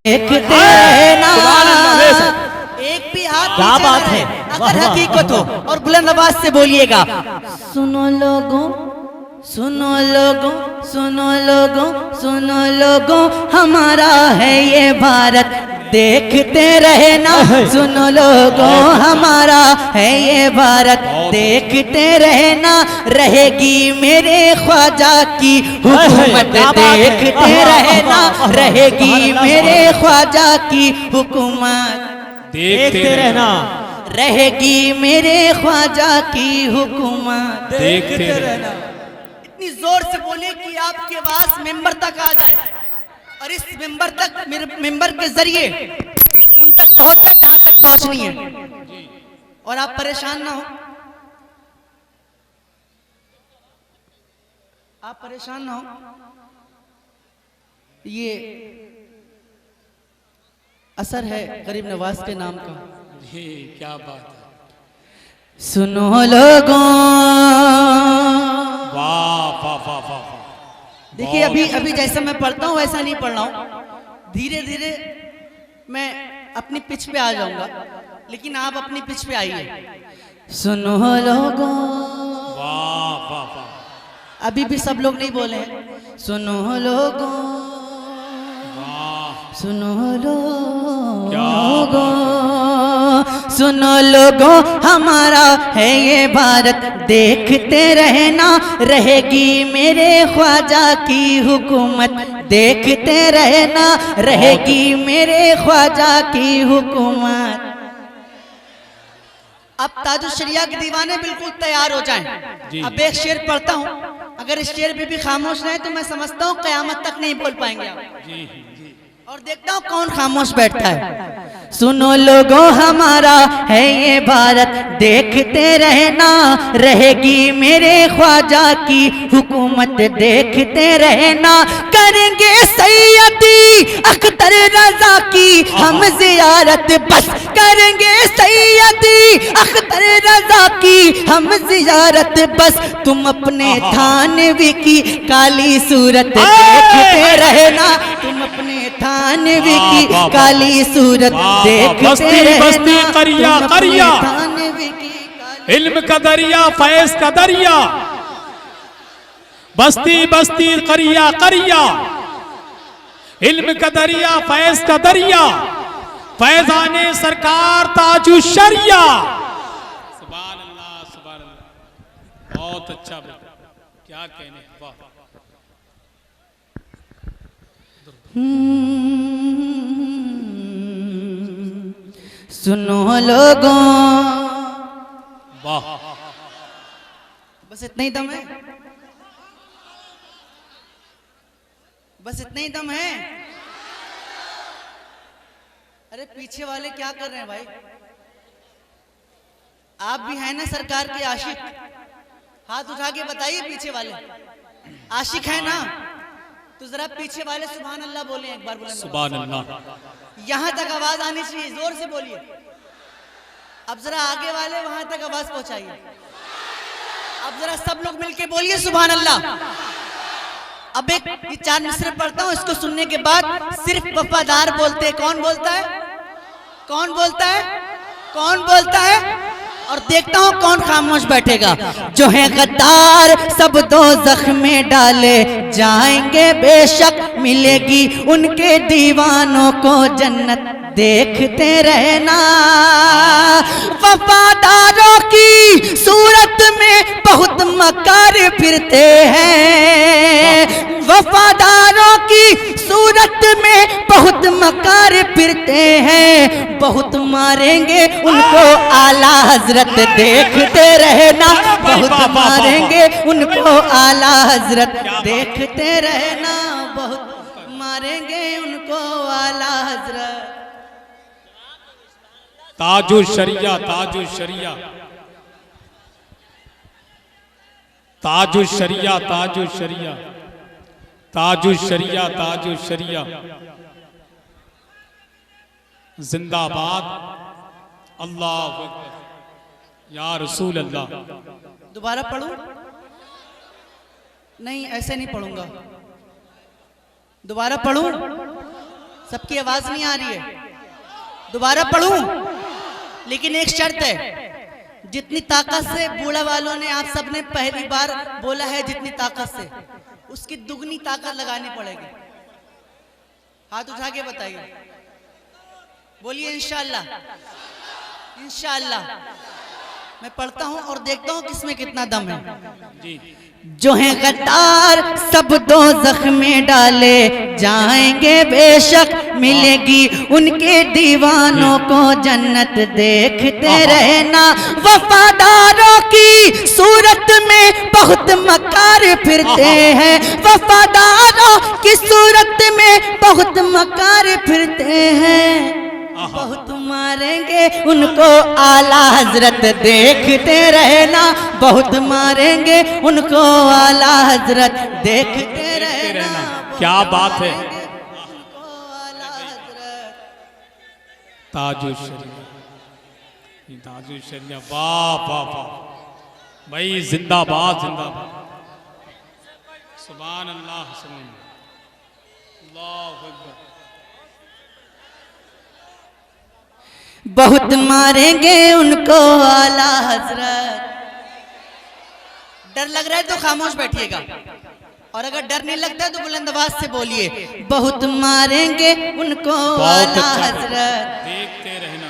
देखते रहना। एक भी हाथ क्या नीचे बात न रहे, है, अगर वाह, हकीकत हो। और बुलंद आवाज से बोलिएगा, सुनो लोगों, सुनो लोगों, सुनो लोगों, सुनो लोगों, हमारा है ये भारत, देखते रहना। सुनो लोगों, हमारा है ये भारत, देखते रहना। रहेगी मेरे ख्वाजा की हुकूमत, देखते रहना। रहेगी मेरे ख्वाजा की हुकूमत, देखते रहना। रहेगी मेरे ख्वाजा की हुकूमत, देखते रहना। इतनी जोर से बोले कि आपकी आवाज मेंबर तक आ जाए, और इस मेंबर तक, मेंबर के जरिए उन तक पहुंच जाए जहां तक पहुंचनी है। और आप परेशान ना हो, आप परेशान ना हो। ये असर है गरीब नवाज के नाम का। क्या बात है। सुनो लोगों, वाह वाह वाह वाह। देखिए अभी अभी जैसा मैं पढ़ता हूँ वैसा नहीं पढ़ रहा हूँ, धीरे धीरे मैं अपनी पिच पे आ जाऊंगा, लेकिन आप अपनी पिच पे आइए। सुनो लोगों, वाह वाह वाह। अभी भी सब लोग नहीं बोले हैं। सुनो लोगों, सुनो लोगों, सुनो लोगों, हमारा है ये भारत, देखते रहना। रहेगी मेरे ख्वाजा की हुकूमत, देखते रहना। रहेगी मेरे ख्वाजा की हुकूमत। अब ताजुशरिया के दीवाने बिल्कुल तैयार हो जाएं। अब एक शेर पढ़ता हूँ, अगर इस शेर पे भी खामोश रहे तो मैं समझता हूँ कयामत तक नहीं बोल पाएंगे आप। और देखता हूँ कौन खामोश बैठता है। सुनो लोगों, हमारा है ये भारत, देखते रहना। रहेगी मेरे ख्वाजा की हुकूमत, देखते रहना। करेंगे सैयदी अख्तर रजा की हम जियारत, बस करेंगे सैयदी अख्तर रजा की हम जियारत, बस। तुम अपने थानवी की काली सूरत देखते रहना। तुम अपने थानवी की काली सूरत देखते रहना। बस्ती करिया करिया, थानवी की काली, इल्म का दरिया, फैज का दरिया। बस्ती बस्ती करिया करिया, इल्म का दरिया, फैज का दरिया। फैजाने सरकार ताजु शरिया। सुभान अल्लाह, सुभान अल्लाह। बहुत अच्छा, क्या कहने। वाह। सुनो लोगों, वाह। बस इतना ही दम है, बस इतना ही दम है। अरे पीछे वाले क्या कर रहे हैं भाई? आप भी हैं ना सरकार के आशिक? हाथ उठा के बताइए, पीछे वाले आशिक है ना? तो जरा पीछे वाले सुभान अल्लाह बोले एक बार, बोले सुभान अल्लाह। यहां तक आवाज आनी चाहिए, जोर से बोलिए। अब जरा आगे वाले वहां तक आवाज पहुंचाइए। अब जरा सब लोग मिलके बोलिए सुभान अल्लाह। अब एक ये 4 मिसरे पढ़ता हूं, इसको सुनने के बाद सिर्फ वफादार बोलते हैं। कौन बोलता है? कौन बोलता है? कौन बोलता है? और देखता हूं कौन खामोश बैठेगा। जो है गद्दार सब दोज़ख में डाले जाएंगे, बेशक मिलेगी उनके दीवानों को जन्नत, देखते रहना। वफादारों की सूरत में बहुत मकार फिरते हैं, वफादारों की सूरत में बहुत मकार फिरते हैं। बहुत मारेंगे उनको आला हजरत, देखते रहना। बहुत मारेंगे उनको आला हजरत, देखते रहना। बहुत मारेंगे उनको आला हजरत। ताजु शरिया, ताजु शरिया, ताजु शरिया, ताजु शरिया, ताजु शरिया, ताजु शरिया। जिंदाबाद। अल्लाह अकबर। या रसूल अल्लाह। दोबारा पढ़ूं? नहीं, ऐसे नहीं पढ़ूंगा। दोबारा पढ़ूं? सबकी आवाज नहीं आ रही है, दोबारा पढ़ूं? लेकिन एक शर्त है, जितनी ताकत से बूढ़ा वालों ने आप सबने पहली बार बोला है, जितनी ताकत से, उसकी दुगनी ताकत लगानी पड़ेगी। हाथ उठा के बताइए, बोलिए इंशाअल्लाह। इंशाअल्लाह मैं पढ़ता हूं और देखता हूं किसमें कितना दम है। जी जो है गद्दार सब दोज़ख में डाले जाएंगे, बेशक मिलेगी उनके दीवानों को जन्नत, देखते रहना। वफादारों की सूरत में बहुत मकार फिरते हैं, वफादारों की सूरत में बहुत मकार फिरते हैं। बहुत मारेंगे उनको आला हजरत, देखते रहना। बहुत मारेंगे उनको आला हजरत, देखते रहना। क्या बात है। उनको आला हजरत। ताजुल शरिया, वाह वाह वाह भाई, जिंदाबाद जिंदाबाद। सुभान अल्लाह, सुभान अल्लाह अकबर। बहुत मारेंगे उनको आला हजरत। डर लग रहा है तो खामोश बैठिएगा, और अगर डर नहीं लगता है तो बुलंद आवाज से बोलिए, बहुत मारेंगे उनको आला हजरत, देखते रहना।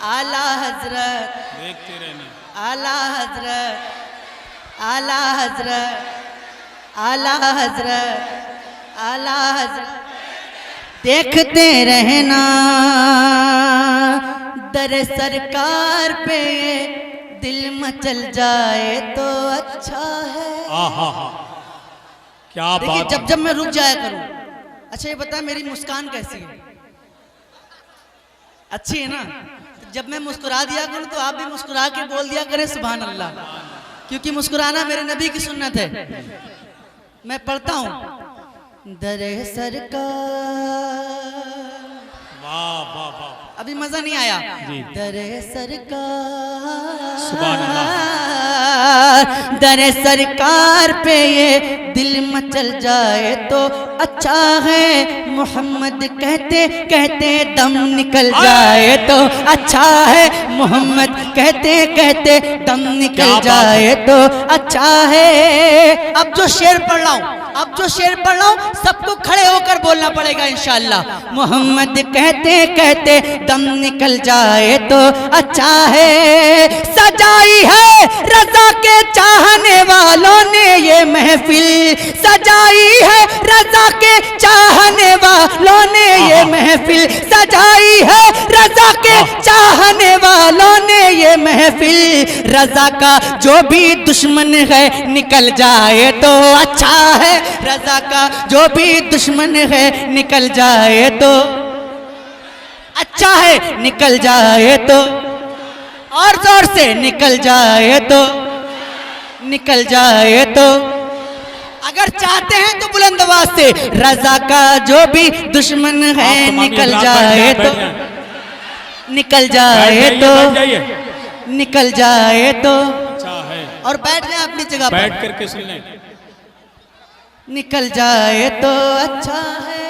आला हजरत, देखते रहना। आला हजरत, आला हजरत, आला हजरत, आला हजरत, देखते रहना। दर सरकार पे दिल मचल जाए तो अच्छा है। आहा, क्या देखिए, बात। जब मैं रुक जाया करूं। अच्छा ये बता, मेरी मुस्कान कैसी है? अच्छी है ना? जब मैं मुस्कुरा दिया करूं तो आप भी मुस्कुरा के बोल दिया करें सुभान अल्लाह, क्योंकि मुस्कुराना मेरे नबी की सुन्नत है। मैं पढ़ता हूं, दरे सरकार। वाह वाह वाह, अभी मजा नहीं आया। जी। दरे सरकार, सुभान अल्लाह। दरे सरकार पे ये दिल मचल जाए तो अच्छा है। मोहम्मद कहते कहते दम निकल जाए तो अच्छा है। मोहम्मद कहते कहते दम निकल जाए तो अच्छा है। अब जो शेर पढ़ रहा हूं, अब जो शेर पढ़ रहा हूं, सबको खड़े होकर बोलना पड़ेगा इंशाअल्लाह। मोहम्मद कहते कहते दम निकल जाए तो अच्छा है। सजाई है रजा के चाहने वालों ने ये महफिल, सजाई है रजा के चाहने वालों ने ये महफिल, सजाई है रजा के चाहने वालों ने ये महफिल। रजा का जो भी दुश्मन है निकल जाए तो अच्छा है। रजा का जो भी दुश्मन है निकल जाए तो अच्छा है। निकल जाए तो और जोर से निकल जाए तो, निकल जाए तो। अगर चाहते हैं तो बुलंद आवाज से, रजा का जो भी दुश्मन है निकल जाए तो, निकल जाए तो, निकल जाए तो। अच्छा है, और बैठ जाए अपनी जगह बैठ पर। करके सुन लें। निकल जाए तो अच्छा है।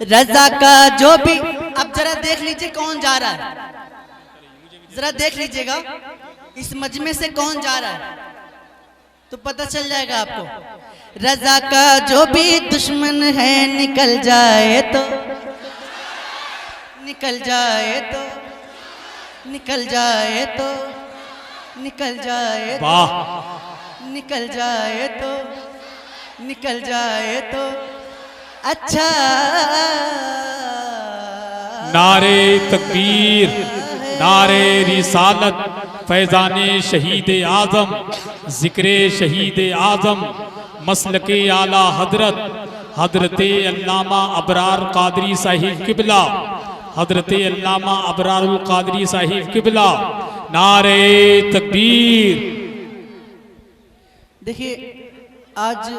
रजा का जो भी, अब जरा देख लीजिए कौन जा रहा है, जरा देख लीजिएगा इस मजमे से कौन जा रहा है तो पता चल जाएगा आपको। रजा का जो भी दुश्मन है निकल जाए तो, निकल जाए तो, निकल जाए तो, निकल जाए तो, वाह, निकल जाए तो, निकल जाए तो अच्छा। नारे तकबीर, नारे रिसालत, फैजाने शहीद आजम, जिक्रे शहीद आजम, मसलके आला हजरत, हजरते अल्लामा अबरार कादरी साहिब किबला, हजरते अल्लामा अबरारुल कादरी साहिब किबला। नारे तकबीर। देखिए आज